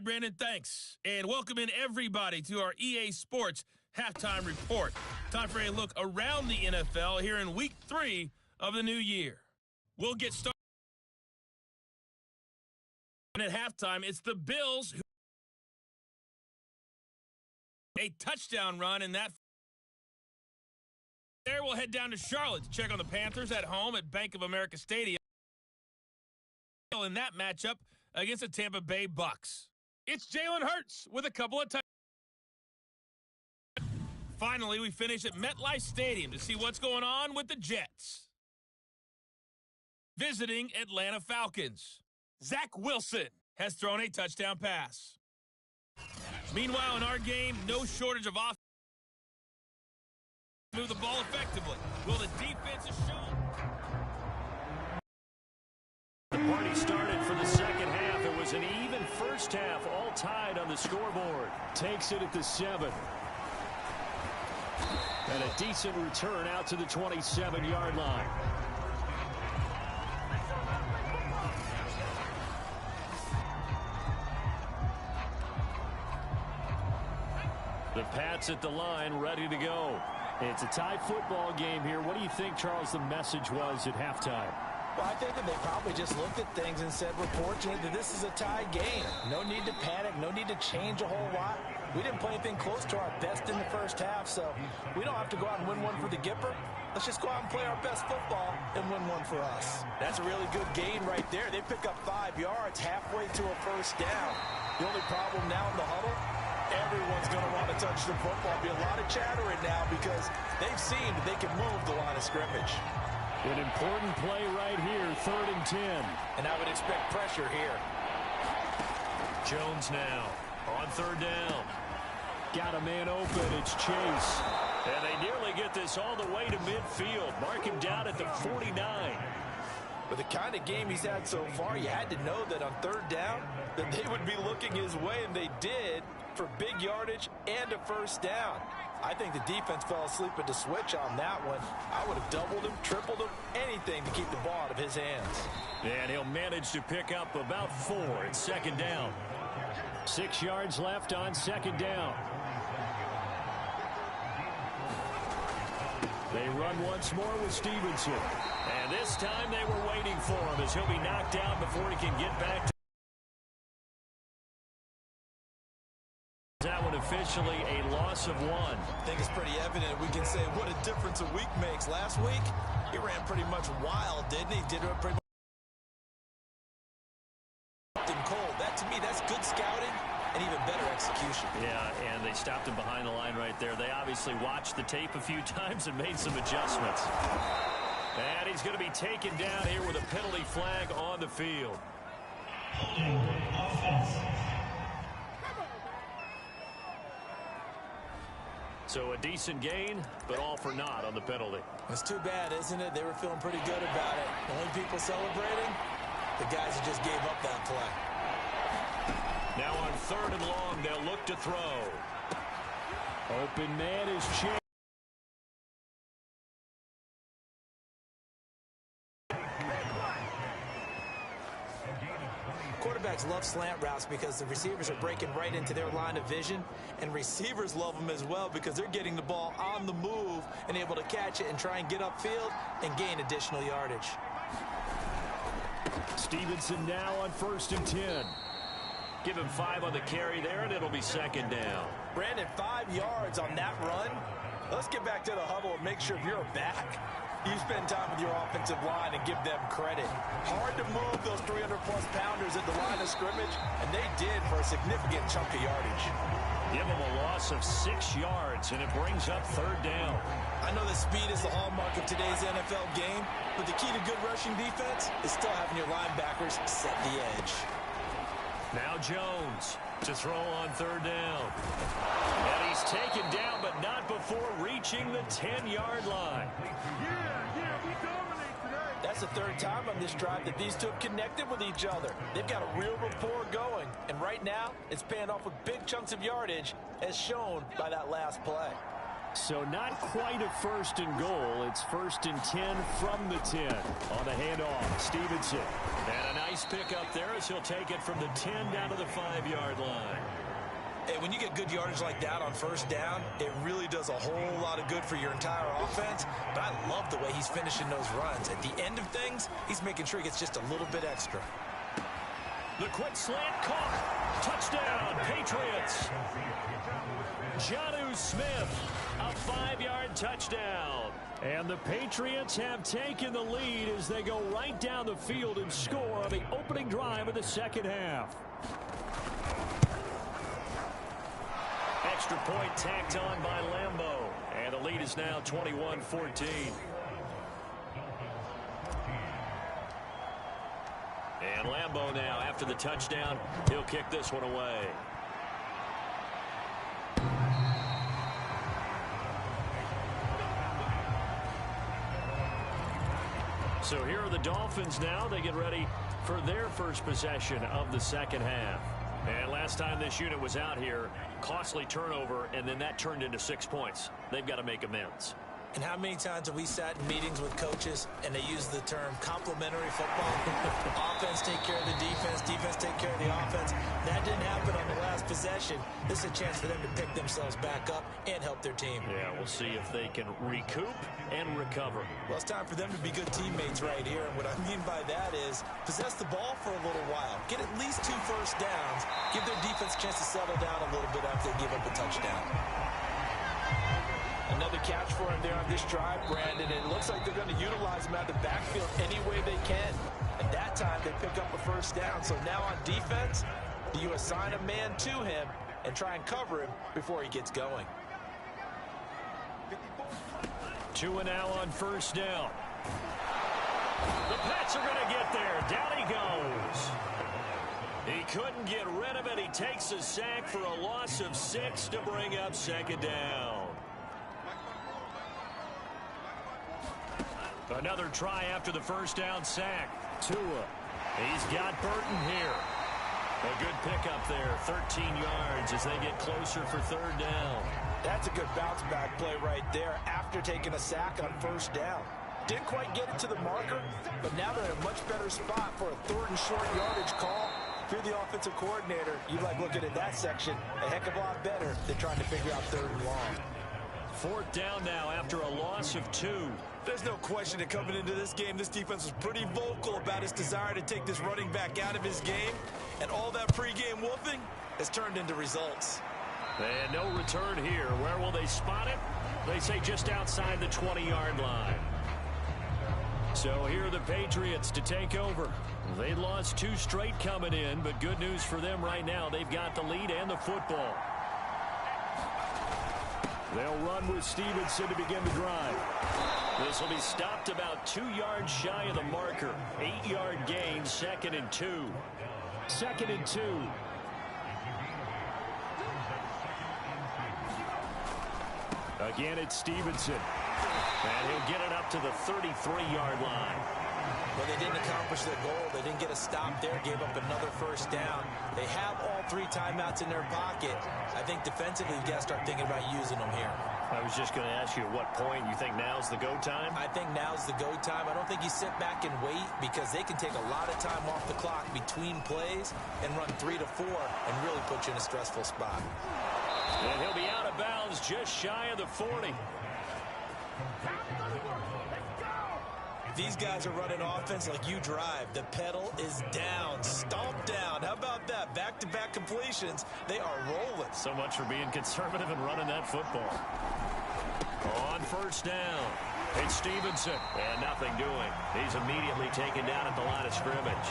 Brandon, thanks. And welcome in everybody to our EA Sports Halftime Report. Time for a look around the NFL here in Week 3 of the new year. We'll get started. And at halftime, it's the Bills who a touchdown run in that. There we'll head down to Charlotte to check on the Panthers at home at Bank of America Stadium in that matchup against the Tampa Bay Bucks. It's Jalen Hurts with a couple of touchdowns. Finally, we finish at MetLife Stadium to see what's going on with the Jets. Visiting Atlanta Falcons, Zach Wilson has thrown a touchdown pass. Meanwhile, in our game, no shortage of offense. Move the ball effectively. Will the defense is shown? The party started for the second half. It was an even first half, all tied on the scoreboard. Takes it at the 7. And a decent return out to the 27-yard line. The Pats at the line, ready to go. It's a tie football game here. What do you think, Charles, the message was at halftime? Well, I think that they probably just looked at things and said, we're fortunate that this is a tie game. No need to panic, no need to change a whole lot. We didn't play anything close to our best in the first half, so we don't have to go out and win one for the Gipper. Let's just go out and play our best football and win one for us. That's a really good gain right there. They pick up 5 yards halfway to a first down. The only problem now in the huddle, everyone's going to want to touch the football. Be a lot of chattering now because they've seen that they can move the line of scrimmage. An important play right here, 3rd and 10. And I would expect pressure here. Jones now on 3rd down. Got a man open, it's Chase. And they nearly get this all the way to midfield. Mark him down at the 49. With the kind of game he's had so far, you had to know that on 3rd down that they would be looking his way, and they did, for big yardage and a first down. I think the defense fell asleep at the switch on that one. I would have doubled him, tripled him, anything to keep the ball out of his hands. And he'll manage to pick up about 4 at 2nd down. 6 yards left on 2nd down. They run once more with Stevenson. And this time they were waiting for him as he'll be knocked down before he can get back to that one. Officially a loss of 1. I think it's pretty evident. We can say what a difference a week makes. Last week, he ran pretty much wild, didn't he? Did it pretty much cold. That, to me, that's good scouting and even better execution. Yeah, and they stopped him behind the line right there. They obviously watched the tape a few times and made some adjustments. And he's going to be taken down here with a penalty flag on the field. So a decent gain, but all for naught on the penalty. It's too bad, isn't it? They were feeling pretty good about it. The only people celebrating, the guys who just gave up that play. Now on 3rd and long, they'll look to throw. Open man is Chase. Quarterbacks love slant routes because the receivers are breaking right into their line of vision, and receivers love them as well because they're getting the ball on the move and able to catch it and try and get upfield and gain additional yardage. Stevenson now on 1st and 10. Give him 5 on the carry there, and it'll be 2nd down. Brandon, 5 yards on that run. Let's get back to the huddle and make sure if you're back, you spend time with your offensive line and give them credit. Hard to move those 300-plus pounders at the line of scrimmage, and they did for a significant chunk of yardage. Give them a loss of 6 yards, and it brings up 3rd down. I know that speed is the hallmark of today's NFL game, but the key to good rushing defense is still having your linebackers set the edge. Now Jones to throw on 3rd down. And he's taken down, but not before reaching the 10-yard line. That's the 3rd time on this drive that these two have connected with each other. They've got a real rapport going, and right now it's paying off with big chunks of yardage as shown by that last play. So not quite a first and goal. It's first and 10 from the 10. On the handoff, Stevenson. And a nice pickup there as he'll take it from the 10 down to the 5-yard line. Hey, when you get good yardage like that on first down, it really does a whole lot of good for your entire offense. But I love the way he's finishing those runs. At the end of things, he's making sure he gets just a little bit extra. The quick slant caught. Touchdown, Patriots. Jonnu Smith, a 5-yard touchdown. And the Patriots have taken the lead as they go right down the field and score on the opening drive of the second half. Extra point tacked on by Lambeau. And the lead is now 21-14. And Lambeau now, after the touchdown, he'll kick this one away. So here are the Dolphins now. They get ready for their first possession of the second half. And last time this unit was out here, costly turnover, and then that turned into 6 points. They've got to make amends. And how many times have we sat in meetings with coaches and they use the term complementary football? Offense take care of the defense, defense take care of the offense. That didn't happen on the last possession. This is a chance for them to pick themselves back up and help their team. Yeah, we'll see if they can recoup and recover. Well, it's time for them to be good teammates right here. And what I mean by that is possess the ball for a little while. Get at least 2 first downs. Give their defense a chance to settle down a little bit after they give up a touchdown. Another catch for him there on this drive, Brandon. And it looks like they're going to utilize him out of the backfield any way they can. And that time they pick up a first down. So now on defense, do you assign a man to him and try and cover him before he gets going? 2 and now on first down. The Pats are going to get there. Down he goes. He couldn't get rid of it. He takes a sack for a loss of 6 to bring up second down. Another try after the first down sack. Tua. He's got Burton here. A good pickup there. 13 yards as they get closer for third down. That's a good bounce back play right there after taking a sack on first down. Didn't quite get it to the marker, but now they're in a much better spot for a third and short yardage call. If you're the offensive coordinator, you like looking at that section a heck of a lot better than trying to figure out third and long. Fourth down now after a loss of 2. There's no question that coming into this game, this defense was pretty vocal about its desire to take this running back out of his game. And all that pregame wolfing has turned into results. And no return here. Where will they spot it? They say just outside the 20-yard line. So here are the Patriots to take over. They lost 2 straight coming in, but good news for them right now. They've got the lead and the football. They'll run with Stevenson to begin the drive. This will be stopped about 2 yards shy of the marker. 8-yard gain, 2nd and 2. 2nd and 2. Again, it's Stevenson. And he'll get it up to the 33-yard line. Well, they didn't accomplish their goal. They didn't get a stop there, gave up another first down. They have all 3 timeouts in their pocket. I think defensively, you've got to start thinking about using them here. I was just going to ask you at what point you think now's the go time? I think now's the go time. I don't think you sit back and wait because they can take a lot of time off the clock between plays and run 3 to 4 and really put you in a stressful spot. And he'll be out of bounds just shy of the 40. These guys are running offense like you drive. The pedal is down, stomped down. How about that? Back-to-back completions. They are rolling. So much for being conservative and running that football. On first down, it's Stevenson. And nothing doing. He's immediately taken down at the line of scrimmage.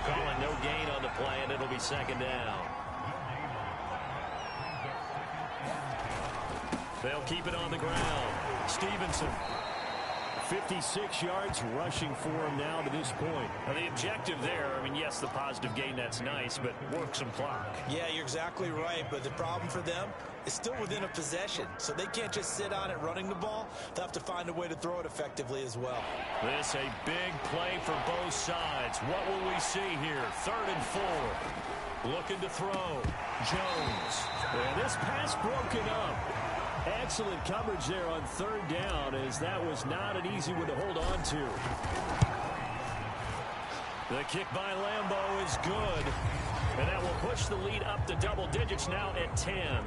Calling no gain on the play, and it'll be second down. They'll keep it on the ground. Stevenson. 56 yards rushing for him now to this point. Now the objective there, I mean, yes, the positive gain, that's nice, but work some clock. Yeah, you're exactly right, but the problem for them is still within a possession, so they can't just sit on it running the ball. They'll have to find a way to throw it effectively as well. This a big play for both sides. What will we see here? 3rd and 4. Looking to throw. Jones. And this pass broken up. Excellent coverage there on third down, as that was not an easy one to hold on to. The kick by Lambeau is good, and that will push the lead up to double digits now at 10.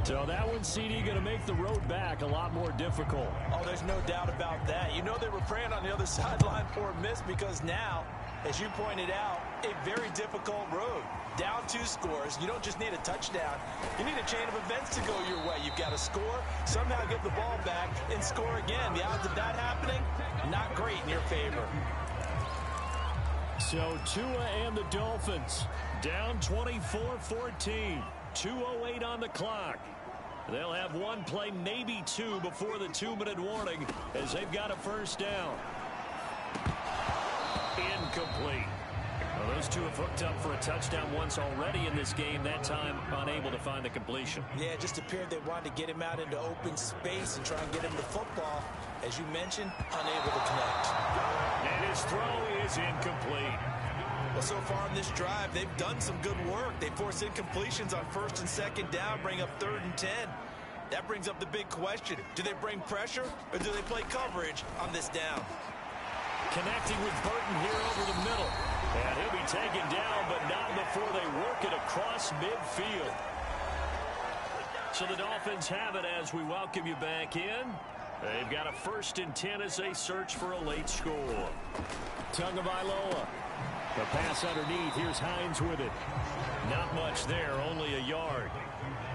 So that one, CD, going to make the road back a lot more difficult. Oh, there's no doubt about that. You know they were praying on the other sideline for a miss, because now, as you pointed out, a very difficult road. Down 2 scores. You don't just need a touchdown. You need a chain of events to go your way. You've got to score, somehow get the ball back, and score again. The odds of that happening, not great in your favor. So Tua and the Dolphins down 24-14. 2:08 on the clock. They'll have one play, maybe two, before the 2-minute warning, as they've got a first down. Incomplete. Well, those two have hooked up for a touchdown once already in this game, that time unable to find the completion. Yeah, it just appeared they wanted to get him out into open space and try and get him the football. As you mentioned, unable to connect. And his throw is incomplete. Well, so far on this drive, they've done some good work. They force incompletions on first and second down, bring up 3rd and 10. That brings up the big question. Do they bring pressure, or do they play coverage on this down? Connecting with Burton here over the middle. And he'll be taken down, but not before they work it across midfield. So the Dolphins have it as we welcome you back in. They've got a 1st and 10 as they search for a late score. Tagovailoa. The pass underneath. Here's Hines with it. Not much there, only a yard.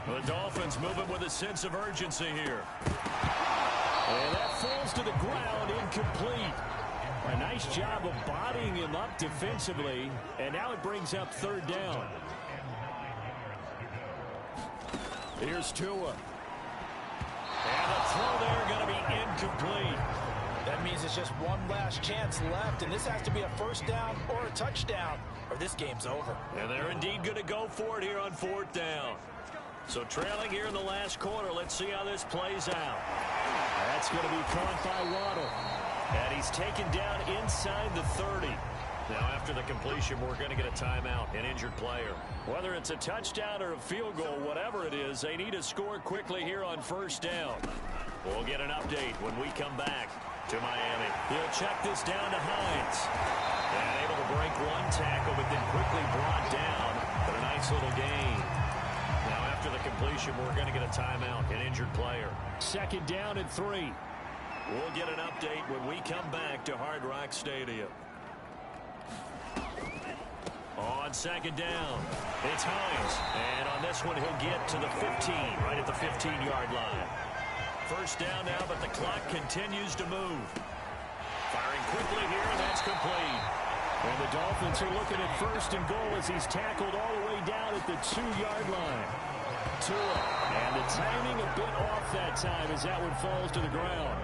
The Dolphins moving with a sense of urgency here. And that falls to the ground, incomplete. A nice job of bodying him up defensively, and now it brings up 3rd down. Here's Tua. And the throw there going to be incomplete. That means it's just one last chance left, and this has to be a first down or a touchdown, or this game's over. And they're indeed going to go for it here on 4th down. So trailing here in the last quarter, let's see how this plays out. That's going to be caught by Waddle. And he's taken down inside the 30. Now, after the completion, we're going to get a timeout, an injured player. Whether it's a touchdown or a field goal, whatever it is, they need to score quickly here on 1st down. We'll get an update when we come back to Miami. He'll check this down to Hines. And able to break one tackle, but then quickly brought down. But a nice little gain. Now, after the completion, we're going to get a timeout, an injured player. 2nd down and 3. We'll get an update when we come back to Hard Rock Stadium. On 2nd down, it's Hines. And on this one, he'll get to the 15, right at the 15-yard line. First down now, but the clock continues to move. Firing quickly here, and that's complete. And the Dolphins are looking at 1st and goal as he's tackled all the way down at the 2-yard line. Tua, and the timing a bit off that time as that one falls to the ground.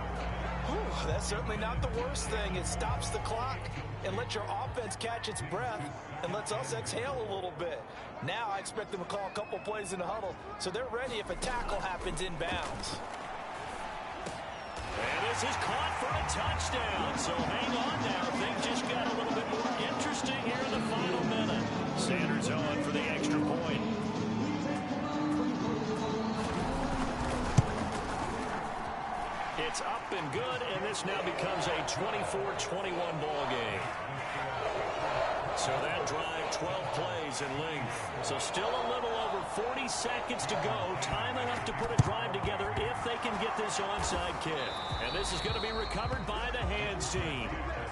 Whew, that's certainly not the worst thing. It stops the clock and lets your offense catch its breath and lets us exhale a little bit. Now I expect them to call a couple plays in the huddle so they're ready if a tackle happens inbounds. And this is caught for a touchdown. So hang on now. Things just got a little bit more interesting here in the final minute. Sanders on for the extra point. It's up and good, and this now becomes a 24-21 ball game. So that drive, 12 plays in length. So still a little over 40 seconds to go. Time enough to put a drive together if they can get this onside kick. And this is going to be recovered by the hands team.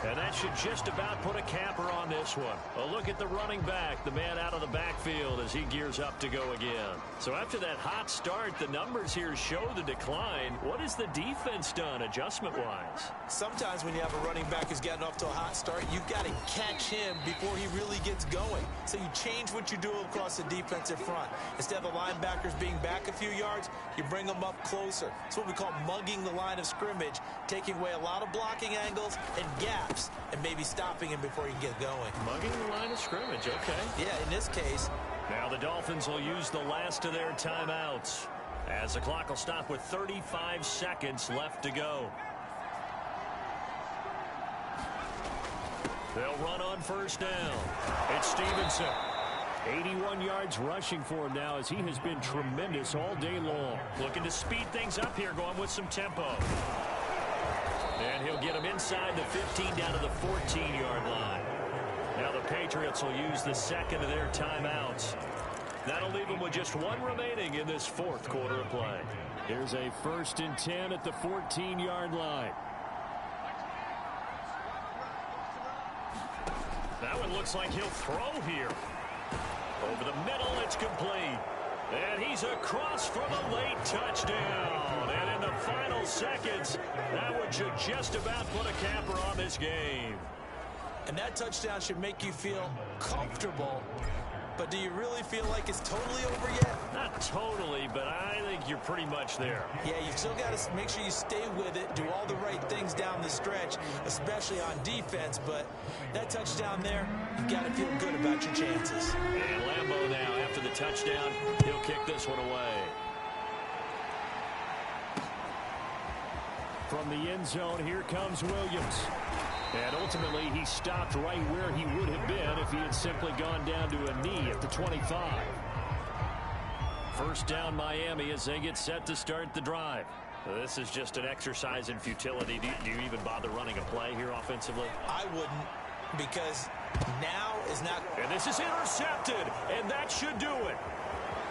And that should just about put a capper on this one. A look at the running back, the man out of the backfield as he gears up to go again. So after that hot start, the numbers here show the decline. What has the defense done adjustment-wise? Sometimes when you have a running back who's gotten off to a hot start, you've got to catch him before he really gets going. So you change what you do across the defensive front. Instead of the linebackers being back a few yards, you bring them up closer. It's what we call mugging the line of scrimmage, taking away a lot of blocking angles and gaps, and maybe stopping him before he can get going. Mugging the line of scrimmage, okay. Yeah, in this case. Now the Dolphins will use the last of their timeouts as the clock will stop with 35 seconds left to go. They'll run on first down. It's Stevenson. 81 yards rushing for him now as he has been tremendous all day long. Looking to speed things up here, going with some tempo. And he'll get him inside the 15 down to the 14-yard line. Now the Patriots will use the second of their timeouts. That'll leave them with just one remaining in this fourth quarter of play. Here's a 1st and 10 at the 14-yard line. That one looks like he'll throw here. Over the middle, it's complete. And he's across for the late touchdown. And in the final seconds, that one should just about put a capper on this game. And that touchdown should make you feel comfortable. But do you really feel like it's totally over yet? Not totally, but I think you're pretty much there. Yeah, you still got to make sure you stay with it, do all the right things down the stretch, especially on defense. But that touchdown there, you've got to feel good about your chances. And Lambeau now, after the touchdown, he'll kick this one away. From the end zone, here comes Williams. And ultimately, he stopped right where he would have been if he had simply gone down to a knee at the 25. First down, Miami, as they get set to start the drive. This is just an exercise in futility. Do you even bother running a play here offensively? I wouldn't, because now is not... And this is intercepted, and that should do it.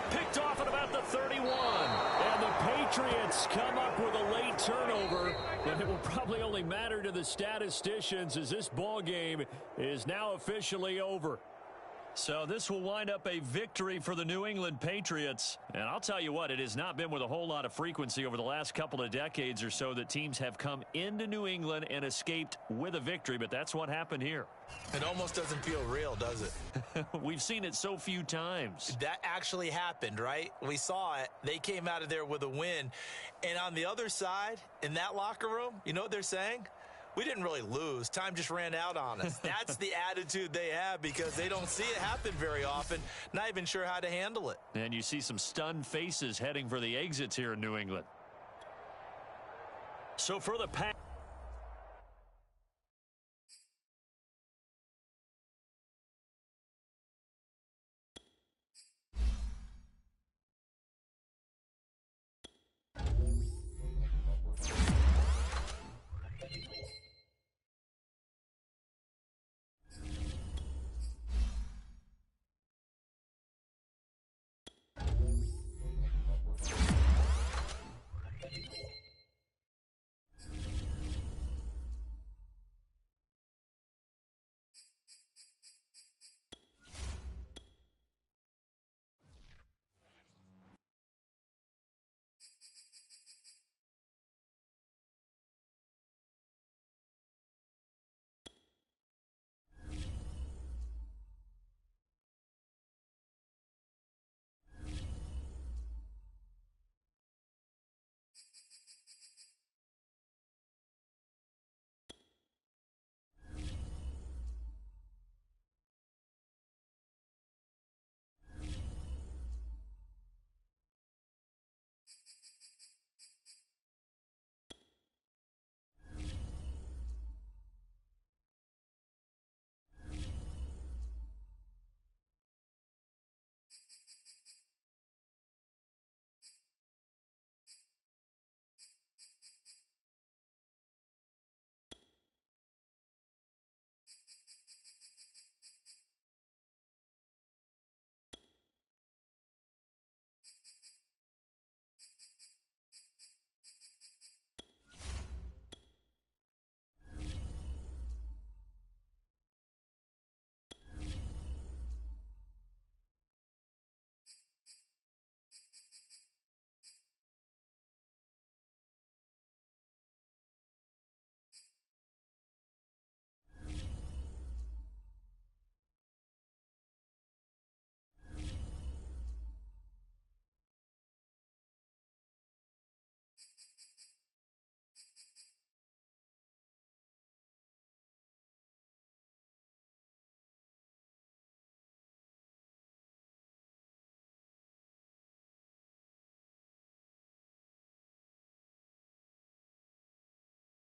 Picked off at about the 31. And the Patriots come up with a late turnover, but it will probably only matter to the statisticians as this ball game is now officially over. So this will wind up a victory for the New England Patriots. And I'll tell you what, it has not been with a whole lot of frequency over the last couple of decades or so that teams have come into New England and escaped with a victory, but that's what happened here. It almost doesn't feel real, does it? We've seen it so few times. That actually happened, right? We saw it. They came out of there with a win. And on the other side, in that locker room, you know what they're saying? We didn't really lose. Time just ran out on us. That's the attitude they have because they don't see it happen very often. Not even sure how to handle it. And you see some stunned faces heading for the exits here in New England. So for the pass.